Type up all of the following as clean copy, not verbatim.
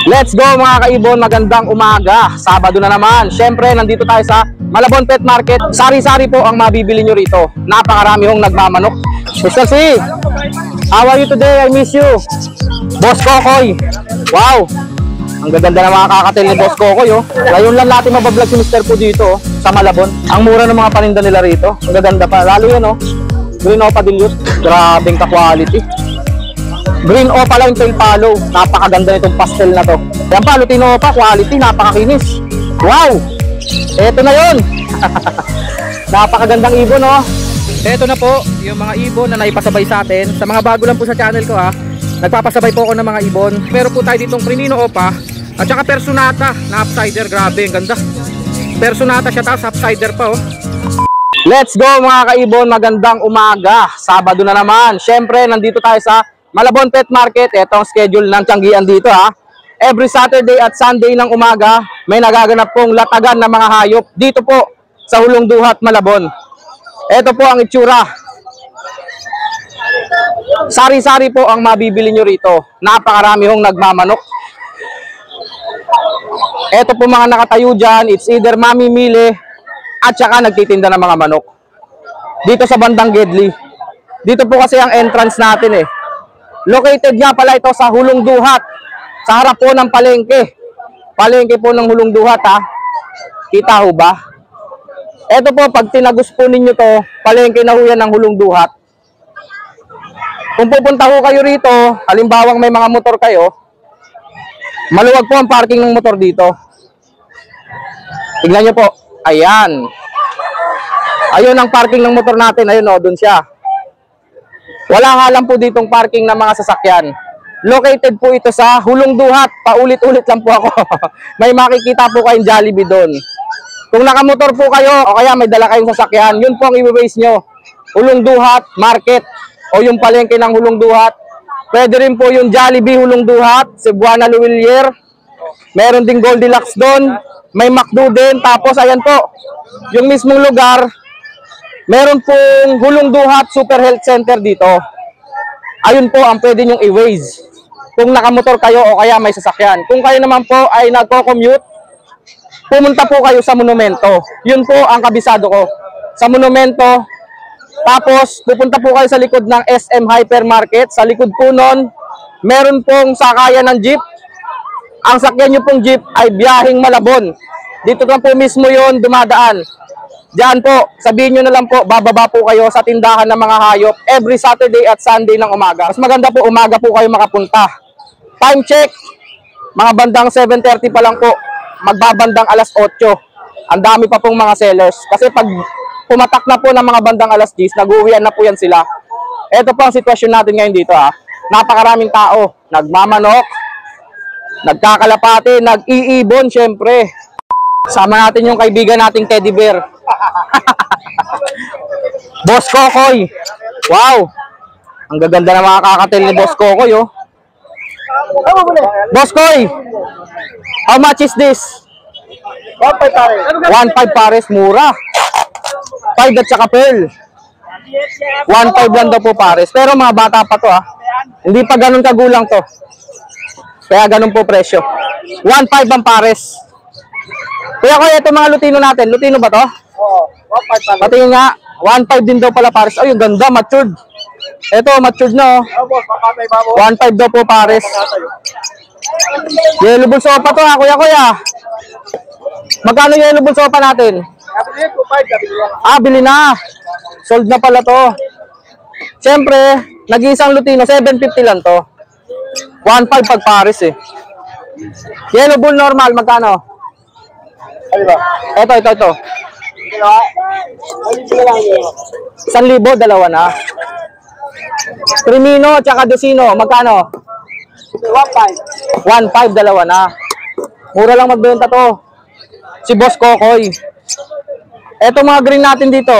Let's go mga kaibon, magandang umaga. Sabado na naman. Siyempre, nandito tayo sa Malabon Pet Market. Sari-sari po ang mabibili nyo rito. Napakarami hong nagmamanok. Mr. C, how are you today? I miss you. Boss Kokoy. Wow, ang gaganda na mga kakatil ni Boss Kokoy. Ngayon lang natin mabablog si Mr. Po dito sa Malabon. Ang mura ng mga paninda nila rito. Ang gaganda pa. Lalo yun, Green Opa Dilute. Grabing ka-quality. Green Opa lang yung tail palo. Napakaganda nitong pastel na to. Yan pa, Lutino Opa, quality, napakakinis. Wow! Eto na yun. Napakagandang ibon, Eto na po, yung mga ibon na naipasabay sa atin. Sa mga bago lang po sa channel ko, nagpapasabay po ako ng mga ibon. Meron po tayo ditong Crinino Opa at saka Personata na upsider. Grabe, ang ganda. Personata siya, tapos upsider pa, Let's go mga kaibon, magandang umaga. Sabado na naman. Siyempre, nandito tayo sa Malabon Pet Market. Ito ang schedule ng tiyanggian dito, Every Saturday at Sunday ng umaga, may nagaganap pong latagan ng mga hayop dito po sa Hulong Duhat, Malabon. Ito po ang itsura. Sari-sari po ang mabibili nyo rito. Napakarami hong nagmamanok. Ito po mga nakatayo dyan, it's either mamimili at saka nagtitinda ng mga manok. Dito sa bandang Gedli. Dito po kasi ang entrance natin, Located nga pala ito sa Hulong Duhat. Sa harap po ng palengke. Palengke po ng Hulong Duhat, Kita ho ba? Ito po, pag tinagos po ninyo to, palengke na ho yan ng Hulong Duhat. Kung pupunta ho kayo rito, halimbawang may mga motor kayo, maluwag po ang parking ng motor dito. Tignan nyo po. Ayan. Ayun ang parking ng motor natin. Ayun, doon siya. Wala nga lang po ditong parking ng mga sasakyan. Located po ito sa Hulong Duhat. Paulit-ulit lang po ako. May makikita po kayong Jollibee doon. Kung nakamotor po kayo o kaya may dala kayong sasakyan, yun po ang i-base nyo. Hulong Duhat Market o yung palengke ng Hulong Duhat. Pwede rin po yung Jollibee Hulong Duhat, Cebuana Luwilier. Meron ding Goldilocks doon. May McDo din. Tapos ayan po, yung mismong lugar, meron pong Hulong Duhat Super Health Center dito. Ayun po ang pwede nyong i-waze. Kung nakamotor kayo o kaya may sasakyan. Kung kayo naman po ay nagko-commute, pumunta po kayo sa Monumento. Yun po ang kabisado ko. Sa Monumento. Tapos pupunta po kayo sa likod ng SM Hypermarket. Sa likod po nun, meron pong sakayan ng jeep. Ang sakyan nyo pong jeep ay biyaheng Malabon. Dito lang po mismo yun dumadaan. Diyan po, sabihin nyo na lang po, bababa po kayo sa tindahan ng mga hayop every Saturday at Sunday ng umaga. Mas maganda po, umaga po kayo makapunta. Time check, mga bandang 7:30 pa lang po, magbabandang alas 8. Ang dami pa pong mga sellers. Kasi pag pumatak na po ng mga bandang alas 10, nag-uwian na po yan sila. Ito po ang sitwasyon natin ngayon dito, Napakaraming tao, nagmamanok, nagkakalapati, nag-iibon, syempre. Sama natin yung kaibigan nating teddy bear. Boss Kokoy. Wow. Ang gaganda na mga kakatil ni Boss Kokoy, Boss Koy, how much is this? 1.5 pares. 1.5 pares, mura. 5 at saka pearl. 1.5 lang daw po pares. Pero mga bata pa to, Hindi pa ganun kagulang to. Kaya ganun po presyo. 1.5 ang pares. Kaya ko ito mga Lutino natin. Lutino ba to? Oo, 1.5 pares. Pati nga, 1.5 din daw pala pares. Ay, yung ganda, matured. Ito, matured na, Boss, papatay ba mo? 1.5 daw po pares. Yellow bull sopa to, kuya. Magkano yellow bull sopa natin? Bili na. Sold na pala to. Siyempre, nag-iisang Lutino, 750 lang to. 1.5 pag pares Yellow bull normal, magkano? Ano ba? Ito. 1,000, dalawa na. Crimino at saka Docino, magkano? 1.5. 1.5, dalawa na. Mura lang magbenta to. Si Boss Kokoy. Eto mga green natin dito.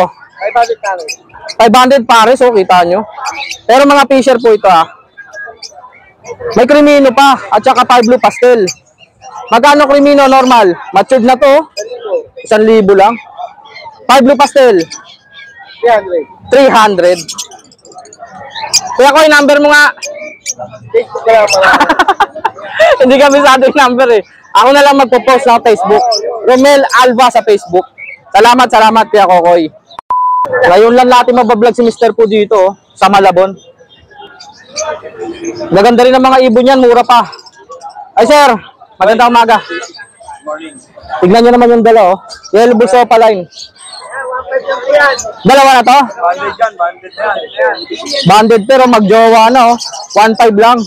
500 pares. 500 pares, kita nyo. Pero mga fisher po ito, May Crimino pa at saka 5 blue pastel. Magkano Crimino normal? Matured na to. 1,000 lang. 5 blue pastel. 300. 300. Kuya ko, yung number mo nga. Facebook ka lang para. Hindi kami sa ating number eh. Ako na lang magpo-post ng Facebook. Romel Alva sa Facebook. Salamat, salamat Kuya Kokoy. Ngayon lang natin mabablog si Mr. Po dito oh, sa Malabon. Maganda rin ang mga ibon yan, mura pa. Ay sir, magandang umaga. Morning. Tignan nyo naman yung dala oh. Yellow Bull Sopa line. Dalawa na to? Banded yan, banded yan. Banded pero magjowa na oh. 1.5 lang.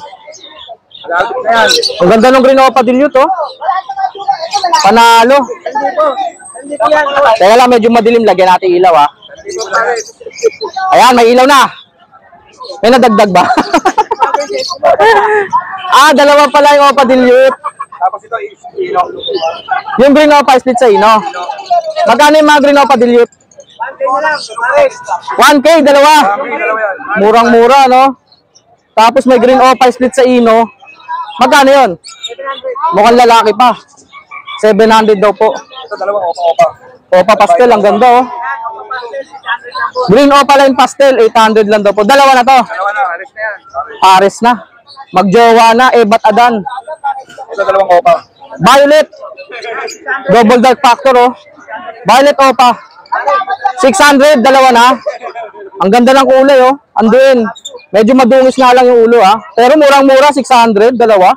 Malapit na yan. Ang ganda ng Green Opa Dilute oh. Panalo. Hindi po yan. Teka lang, medyo madilim. Lagyan natin ilaw ah. Hindi po pare. Ayan, may ilaw na. May nadagdag ba? Dalawa pala yung Opa Dilute. Tapos ito is Ino. Yung Green Opa split sa Ino. Magkano yung mga Green Opa Dilute? Banded na lang, pare. 1K, dalawa. Dalawa yan. Murang-mura, no? Tapos may Green Opa split sa Ino. Magkano yun? 700. Mukhang lalaki pa. 700 daw po. Ito dalawang opa-opa. Opa pastel, ang ganda oh. Green Opa line pastel, 800 lang daw po. Dalawa na to. Dalawa na, alis na yan. Pares na. Magjowa na, Ebat Adan. Ito dalawang opa. Violet. Double dark factor oh. Violet Opa. 600, dalawa na. Ang ganda ng kulay oh. Andun. Medyo madungis nga lang yung ulo ah. Pero murang-mura, 600, dalawa.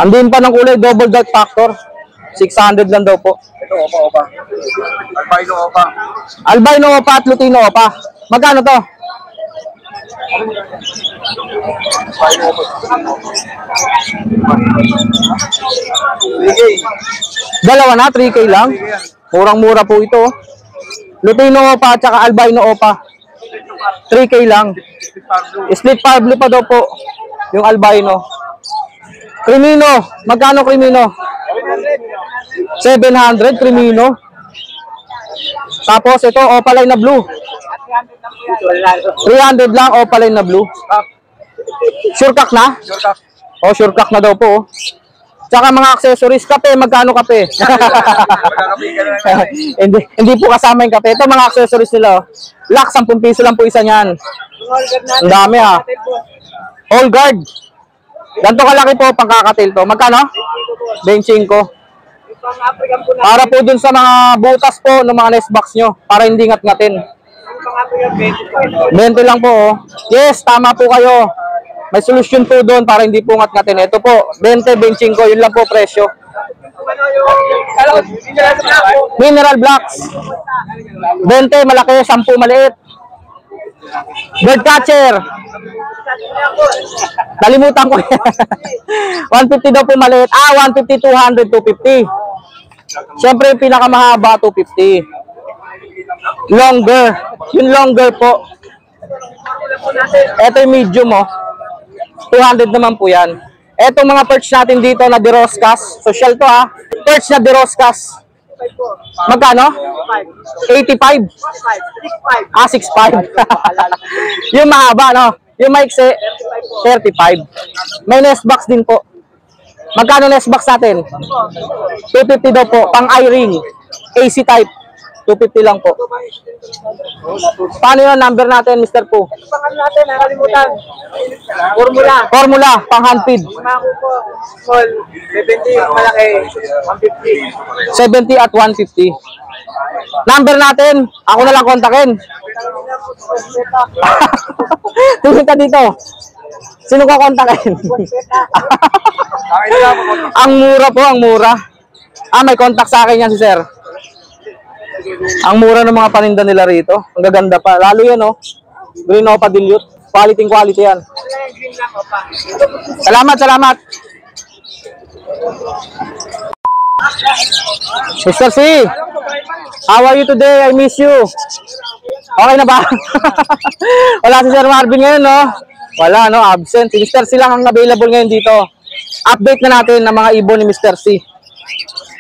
Andun pa ng kulay, double dark factor. 600 lang daw po. Ito opa-opa. Albino opa. Albino Opa at Lutino Opa. Magkano to? Albino opa. Ligay. Dalawa na, 3K lang. Murang-mura po ito. oh. Lutino Opa at saka Albino Opa. 3K lang. Split fire blue pa daw po. Yung albino. Crimino. Magkano Crimino? 700 Crimino. Tapos ito opaline na blue. 300 lang opaline na blue. Sure cock na? Sure ka. Oh, sure cock na daw po. oh. Tsaka mga accessories, kape, magkano kape? Magkakapi ka na lang. hindi po kasama yung kape. Ito mga accessories nila. oh. Lock, 10 piso lang po isa niyan. Ang dami ah. All guard. Ganito kalaki po pangkakatil to. Magkano? 25. Para po dun sa mga butas po ng mga nest box nyo. Para hindi ngat-ngatin. 20 lang po oh. Yes, tama po kayo. May solusyon po doon para hindi po ngat-ngatin. Ito po, 20, 25. Yun lang po presyo. Mineral blocks. 20 malaki, 10 maliit. Bird catcher. Nalimutan ko. 150 daw po maliit. 150, 200, 250. Siyempre yung pinakamahaba, 250. Longer. Yung longer po. Ito yung medium oh. 200 naman po yan. Etong mga perch natin dito na Diroscas. Social to ha. Perch na Diroscas. Magkano? 85. 6.5. Yung mahaba no. Yung maiksi 35. May nest box din po. Magkano nest box natin? 250 daw po. Pang i-ring. AC type. 250 lang po. Paano yun? Number natin, Mr. Po? Pangalan natin, nakalimutan. Formula, pang hand feed. Mako po, small, 70, malaki, 150. 70 at 150. Number natin, ako na lang kontakin. Tingin ka dito. Sino ka kontakin? Ang mura po, ang mura. May contact sa akin yan si sir. Ang mura ng mga paninda nila rito. Ang gaganda pa. Lalo yan oh. Green Opa Dilute. Quality yan. Salamat, salamat. Mr. C, how are you today? I miss you. Okay na ba? Wala si Sir Marvin ngayon, no? Wala, no? Absent. Si Mr. C lang ang available ngayon dito. Update na natin ng mga ibon ni Mr. C.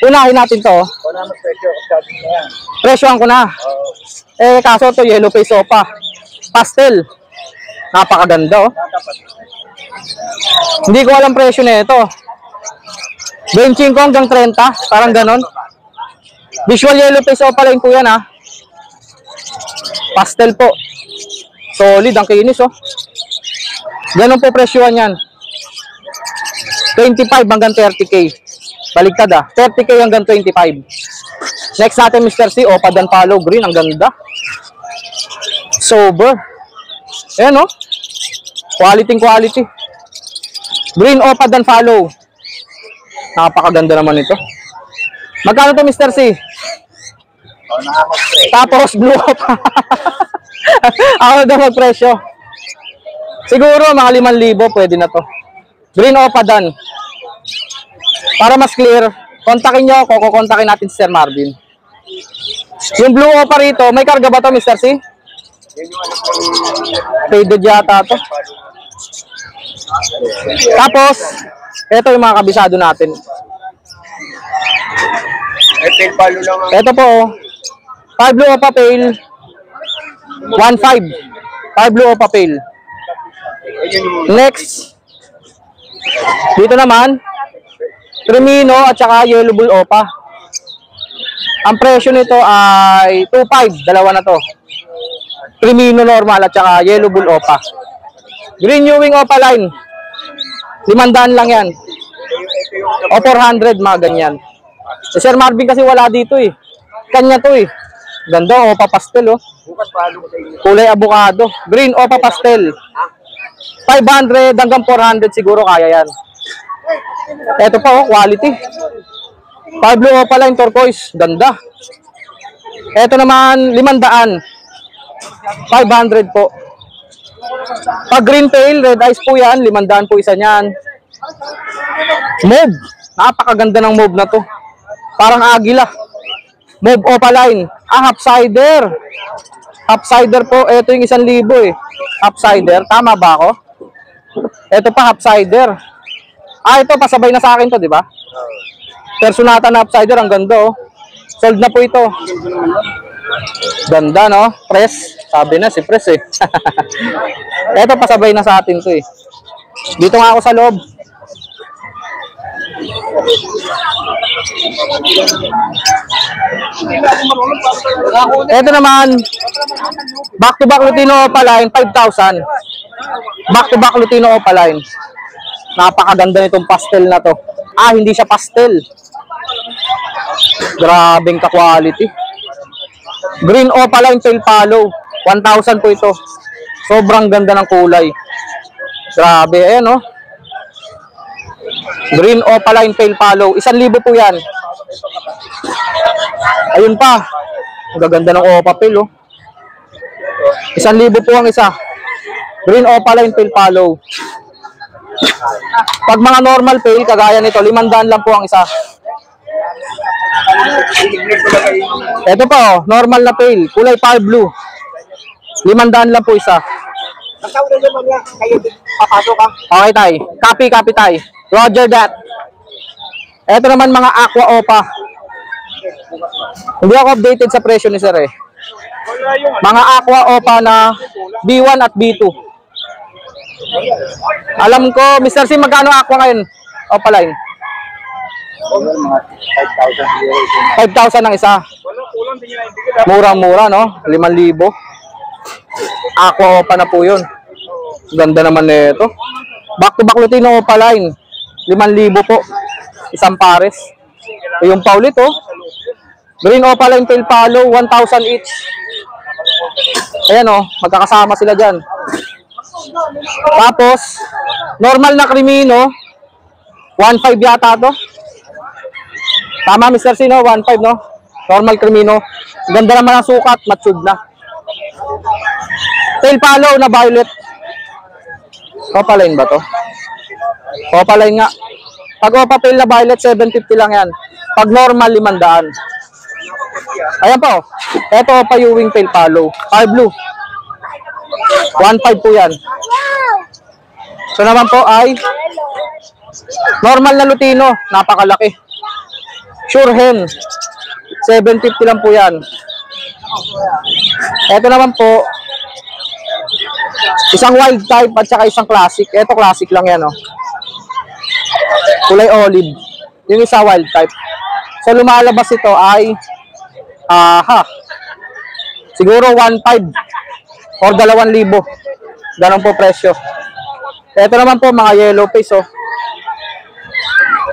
Unahin natin to. Presyohan ko na. Kaso to yellow face opa. Pastel. Napakaganda, oh. Hindi ko alam presyo na ito. 25 hanggang 30. Parang ganon. Visual yellow face opa line po yan, ha. Pastel po. Solid ang kinis, oh. Ganun po presyohan yan. 25 hanggang 30k. Baligtad 30k hanggang 25. Next natin, Mr. C, Opa Dan Palo Green. Ang ganda. Sober. Ayan, no? Quality. Green Opa Dan Palo. Napakaganda naman ito. Magkano to, Mr. C? Tapos blue Opa. Ako daw magpresyo. Siguro mga 5,000 pwede na to. Green Opa Dan. Para mas clear, kontakin nyo ako, kukontakin natin si Sir Marvin. Yung blue Opa rito, may karga ba to, Mr. C? Faded yata to. Tapos, ito yung mga kabisado natin. Ito po, 5 blue Opa Pale, 1.5. 5 blue Opa Pale. Next, dito naman, Crimino at saka Yellow Bull Opa. Ang presyo nito ay 2.5, dalawa na to. Crimino normal at saka Yellow Bull Opa. Green Ewing Opa line, 500 lang yan. O 400, mga ganyan. Si Sir Marvin kasi wala dito eh. Kanya to eh. Ganda, Opa Pastel oh. Kulay avocado. Green Opa Pastel. 500 hanggang 400 siguro kaya yan. Ito pa oh, quality. 5 blue Opa line turquoise. Ganda. Ito naman 500. 500 po. Pag green pale, red eyes po yan. 500 po isa niyan. Mauve. Napakaganda ng mauve na to. Parang agila. Mauve Opa line. Half cider. Half cider po. Ito yung 1,000 eh. Half cider. Tama ba ako? Ito pa half cider. Ito pasabay na sa akin to, di ba? Personata na half cider. Ang ganda oh. Sold na po ito. Ganda no? Press. Sabi na si Press eh. Ito pasabay na sa atin to eh. Dito nga ako sa loob. Ito naman, back to back Lutino Opa line, 5,000. Back to back Lutino Opa line. Napakaganda nitong pastel na to. Hindi siya pastel. Grabeng ka-quality. Green Opa line Pale Palo, 1,000 po ito. Sobrang ganda ng kulay. Grabe, ayan oh. Green Opa line Pale Palo, 1,000 po yan. Ayun pa. Ang gaganda ng Opa Pale oh. 1,000 po ang isa. Green Opa line Pale Palo. Pag mga normal pale, kagaya nito, 500 lang po ang isa. Ito po, normal na pale, kulay pale blue. 500 lang po isa. Okay tay, copy tay. Roger that. Ito naman mga Aqua Opa. Hindi ako updated sa presyo ni sir eh. Mga Aqua Opa na B1 at B2. Alam ko, Mr. C, magkano Aqua ngayon? Opa line? 5,000 ang isa. Murang-mura, no? 5,000. Aqua Opa na po yun. Ganda naman nito. Back to back Lutino Opa line. 5,000 po. Isang pares. Yung paulit, oh. Green Opa line Pale Palo, 1,000 each. Ayan, oh. Magkakasama sila dyan. Tapos, normal na Crimino, 1.5 yata to. Tama, Mr. C, no? 1.5, no? Normal Crimino. Ganda naman ang sukat, matured na. Pale Palo na violet. Opa line ba to? Opa line nga. Pag Opa Pale na violet, 750 lang yan. Pag normal, 500. Ayan po. Ito Opa Ewing Pale Palo. Pale blue. 1.5 po yan. So naman po ay normal na Lutino. Napakalaki. Sure hen. 750 lang po yan. Ito naman po, isang wild type at saka isang classic. Ito classic lang yan, oh. Kulay olive. Yung isa wild type. So lumalabas ito ay siguro 1.5 or 2,000. Ganon po presyo. Ito naman po, mga yellow face, oh.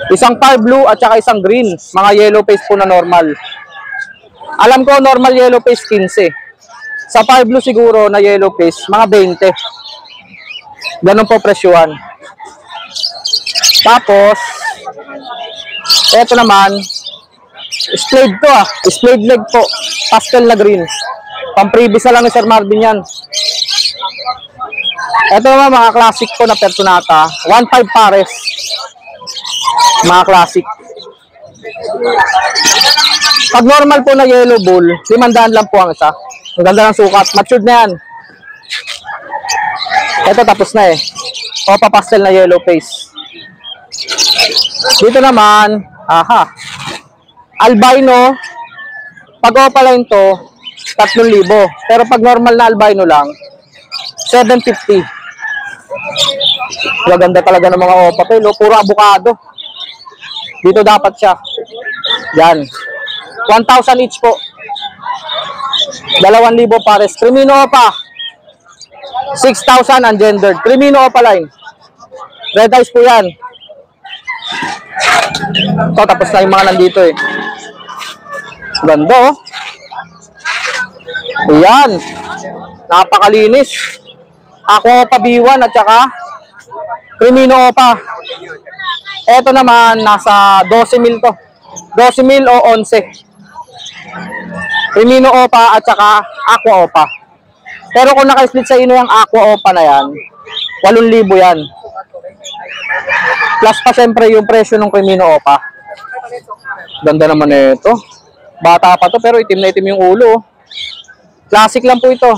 Isang fire blue at saka isang green. Mga yellow face po na normal. Alam ko, normal yellow face, 15. Sa fire blue siguro na yellow face, mga 20. Ganun po presyuhan. Tapos, ito naman, splayed to ah. Splayed leg po. Pastel na green. Pang-previous na lang ni Sir Marvin yan. Ito naman mga classic po na Personata. 1.5 pares. Mga classic. Pag normal po na yellow bull, 500 lang po ang isa. Ang ganda ng sukat. Matured na yan. Ito tapos na eh. Opa pastel na yellow face. Dito naman, albino. Pag opaline to, 3,000. Pero pag normal na albino lang, 750. Maganda talaga ng mga opa pelo. Puro avocado. Dito dapat siya. Yan. 1,000 each po. 2,000 pares. Crimino opa. 6,000 ungendered. Crimino opa line. Red eyes po yan. Ito, tapos na yung mga nandito eh. Ganda oh. Ayan. Napakalinis. Ako opa B1 at saka Crimino opa. Ito naman, nasa 12,000 to. 12,000 o 11. Crimino opa at saka Aqua opa. Pero kung naka-split sa inyo yung Aqua opa na yan, 8,000 yan. Plus pa syempre yung presyo ng Crimino opa. Ganda naman ito. Bata pa to pero itim na itim yung ulo. Classic lang po ito.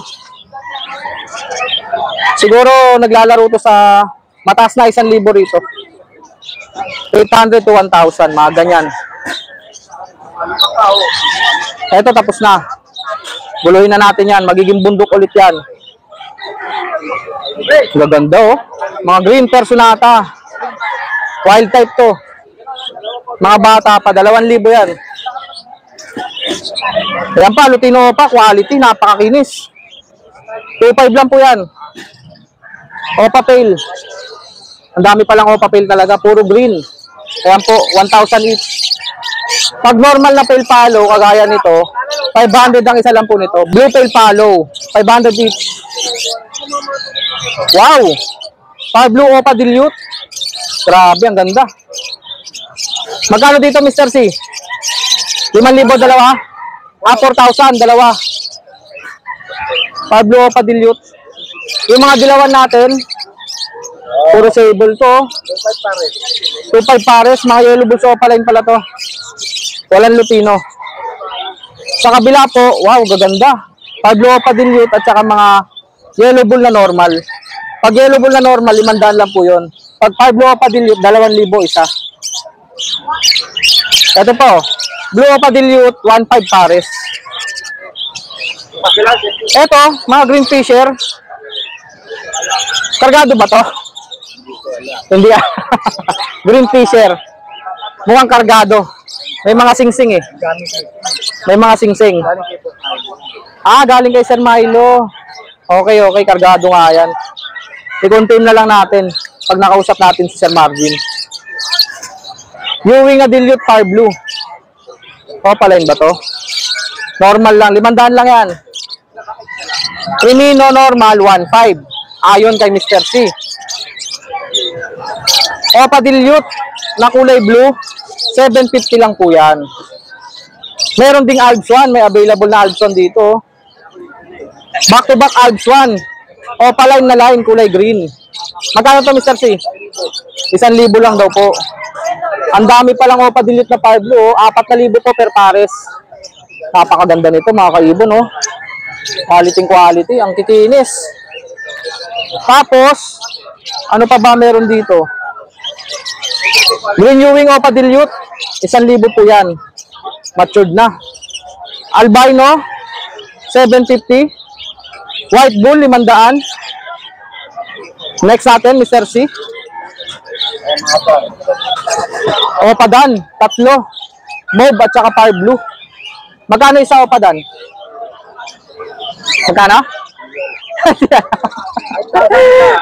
Siguro naglalaro to sa mataas na 1,000 rito. 800 to 1,000, mga ganyan. Ito tapos na. Guluhin na natin yan. Magiging bundok ulit yan. Gaganda oh. Mga green Personata. Wild type to. Mga bata pa. 2,000 yan. Ayan pa. Lutino pa. Quality. Napakakinis. 2,500 lang po yan. Opa Pale. Ang dami palang opa pale talaga. Puro green. Ayan po. 1,000 each. Pag normal na pale palo, kagaya nito, 500 ang isa lang po nito. Blue pale palo. 500 each. Wow! Fire blue opa dilute. Grabe, ang ganda. Magkano dito, Mr. C? 5,000 dalawa? 4,000 dalawa. Fire blue opa dilute. Yung mga dilawan natin, puro sable to. 2,500 pares. Mga yellow bulls opa line pala to. Walang lutino. Sa kabila po, wow, gaganda. Fire blue opa dilute at saka mga yellow bull na normal. Pag yellow bull na normal, 500 lang po yun. Pag fire blue opa dilute, 2,000 isa. Ito po, blue opa dilute, 1,500 pares. Ito, mga green fisher. Kargado ba to? Hindi ah. Green fisher. Mukhang kargado. May mga singsing eh. May mga singsing. Galing kay Sir Milo. Okay, okay. Kargado nga yan. I-contain na lang natin pag nakausap natin si Sir Marvin. Ewing Dilute Fire Blue. Opaline ba to? Normal lang. 500 lang yan. Crimino normal, 1,500. Ayon kay Mr. C. Opa Dilute na kulay blue, 750 lang po yan. Meron ding Alps 1. May available na Alps 1 dito. Back to back Alps 1. Opa line na line, kulay green. Magkano to, Mr. C? 1,000 lang daw po. Ang dami palang Opa Dilute na Fire Blue. 4,000 po per pares. Napakaganda nito mga kaibon, no? Quality quality. Ang kikinis. Tapos, ano pa ba meron dito? Green Ewing Opa Dilute. 1,000 po yan. Matured na. Albino, 750. White Bull, 500. Next natin, Mr. C. Opa Dan, 3. Mauve at saka Fire Blue. Magkano isa Opa Dan? Magkano?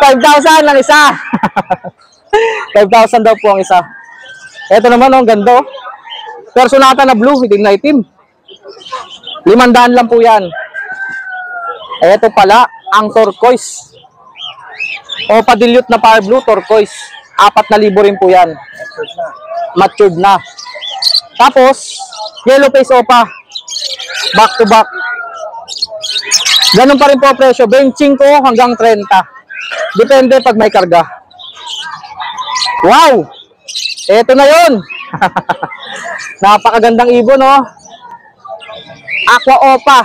5,000 lang isa. 5,000 daw po ang isa. Ito naman, oh, ganda. Oh. Personata na blue, hindi na itim. 500 lang po yan. Ito pala, ang turquoise. Opa dilute na power blue, turquoise. 4,000 rin po yan. Matured na. Tapos, yellow face opa. Back to back. Ganun pa rin po presyo. 25 hanggang 30. Depende pag may karga. Wow! Ito na yun. Napakagandang ibon, oh. Aqua Opa.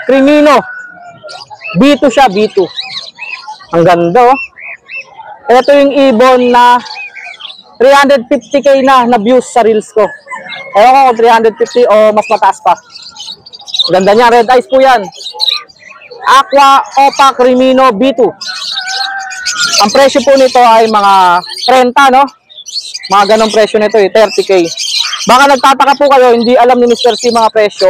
Crimino. B2 siya, B2. Ang ganda, oh. Ito yung ibon na 350k na views sa reels ko. Ewan ko kung 350 o mas mataas pa. Ganda niya. Red eyes po yan. Aqua Opa Crimino B2. Ang presyo po nito ay mga 30, no? Mga ganong presyo nito, 30k. Baka nagtataka po kayo, hindi alam ni Mr. C mga presyo.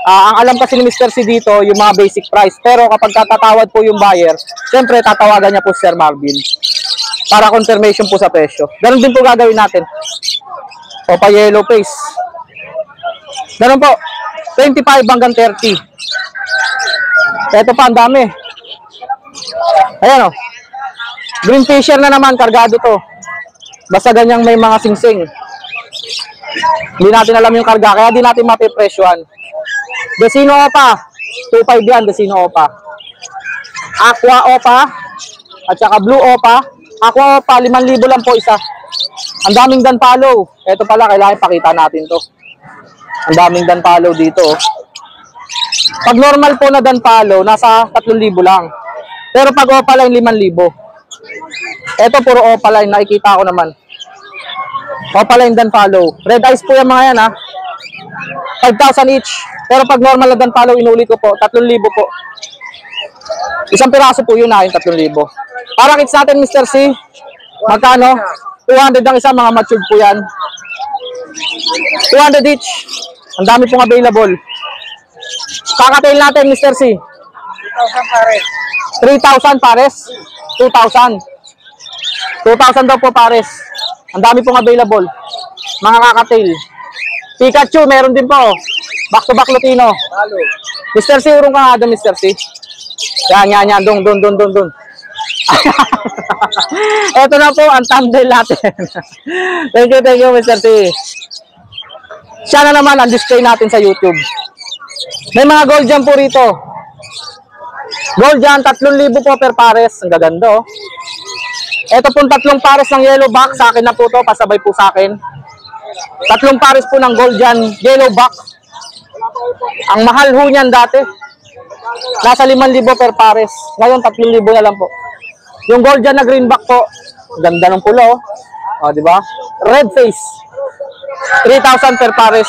Ang alam kasi ni Mr. C dito, yung mga basic price. Pero kapag tatawad po yung buyer, siyempre tatawagan niya po si Sir Marvin para confirmation po sa presyo. Ganon din po gagawin natin. Opa yellow face. Ganon po, 25 hanggang 30. Ito pa, ang dami. Ayan, oh. Green Fisher na naman, kargado to. Basta ganyang may mga singsing. Hindi natin alam yung karga, kaya di natin mapipresyohan. Desino Opa, 2.5 yan, Desino Opa. Aqua Opa, at saka Blue Opa. Aqua Opa, 5,000 lang po isa. Ang daming danpalo. Ito pala, kailangan pakita natin to. Ang daming danpalo dito. Pag normal po na danpalo, nasa 3,000 lang. Pero pag Opaline, 5,000. Ito puro Opaline, nakikita ko naman. Opaline danpalo. Red eyes po yung mga yan, ha. 5,000 each. Pero pag normal na danpalo, inulit ko po, 3,000 po. Isang piraso po yun, ha, yung 3,000. Para kits natin, Mr. C, magkano? 200 ang isa, mga matured po yan. 200 each. Ang dami pong available. Kakatail natin, Mr. C. 3,000 pares. 3,000 pares. 2,000. 2,000 daw po pares. Ang dami pong available. Mga kakatail. Pikachu, meron din po. Back to back Lutino. Halo. Mr. C, urong ka nga doon, Mr. C. Yan. Dun. Ito na po ang thumbnail natin. Thank you, Mr. C. Siya na naman ang display natin sa YouTube. May mga gold dyan po rito. Gold dyan, 3,000 po per pares. Ang gaganda, oh. Ito pong 3 pares ng yellow back. Sa akin na po to, pasabay po sa akin. 3 pares po ng gold dyan, yellow back. Ang mahal ho niyan dati. Nasa 5,000 per pares. Ngayon, 3,000 na lang po. Yung gold dyan na greenback po, ganda ng pulo. O, di ba? Red face. 3,000 per pares.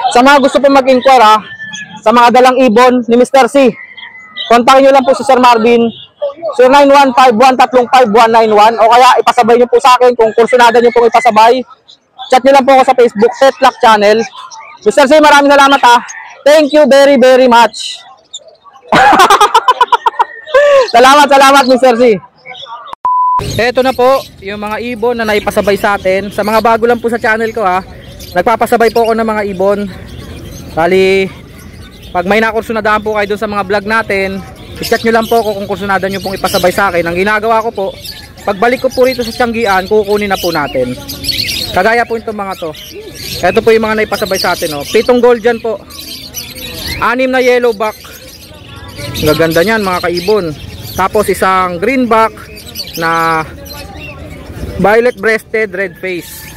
Sa mga gusto po mag-inquire, sa mga dalang ibon ni Mr. C, kontakin nyo lang po si Sir Marvin, 0915-135-191, o kaya ipasabay nyo po sa akin kung kursunada nyo pong ipasabay. Chat nyo lang po ako sa Facebook, Petlock Channel. Mr. C, maraming salamat, ha. Thank you very, very much. Salamat, Mr. C. Ito na po, yung mga ibon na naipasabay sa atin. Sa mga bago lang po sa channel ko, ha, nagpapasabay po ako ng mga ibon. Bali, pag may nakursunadaan po kayo dun sa mga vlog natin, i-chat nyo lang po ako kung kursunada nyo pong ipasabay sa akin. Ang ginagawa ko po, pagbalik ko po rito sa Tianggian, kukunin na po natin. Kagaya po itong mga to. Ito po yung mga naipasabay sa atin, oh. 7 gold dyan po. 6 na yellow back. Gaganda nyan, mga kaibon. Tapos isang greenback na violet breasted red face.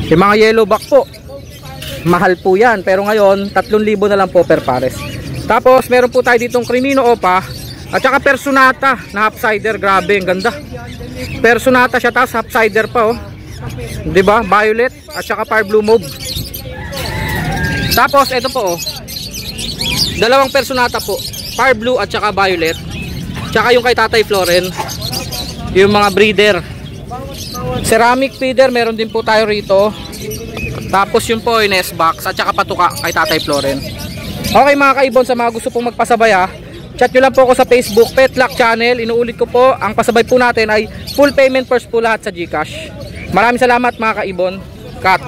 Yung mga yellow back po, mahal po yan, pero ngayon 3,000 na lang po per pares. Tapos meron po tayo ditong Crimino Opa at saka Personata na half-sider. Grabe, ang ganda. Personata siya, tapos half-sider pa, oh. Diba? Violet at saka fire blue mauve. Tapos ito po, oh, dalawang Personata po, fire blue at saka violet. Tsaka yung kay Tatay Floren, yung mga breeder. Ceramic feeder meron din po tayo rito. Tapos yung po yung nest box at saka patuka kay Tatay Floren. Okay mga kaibon, sa mga gusto pong magpasabay, Chat nyo lang po ako sa Facebook, Petlock Channel. Inuulit ko po, ang pasabay po natin ay full payment first po lahat sa GCash. Maraming salamat mga kaibon. Cut.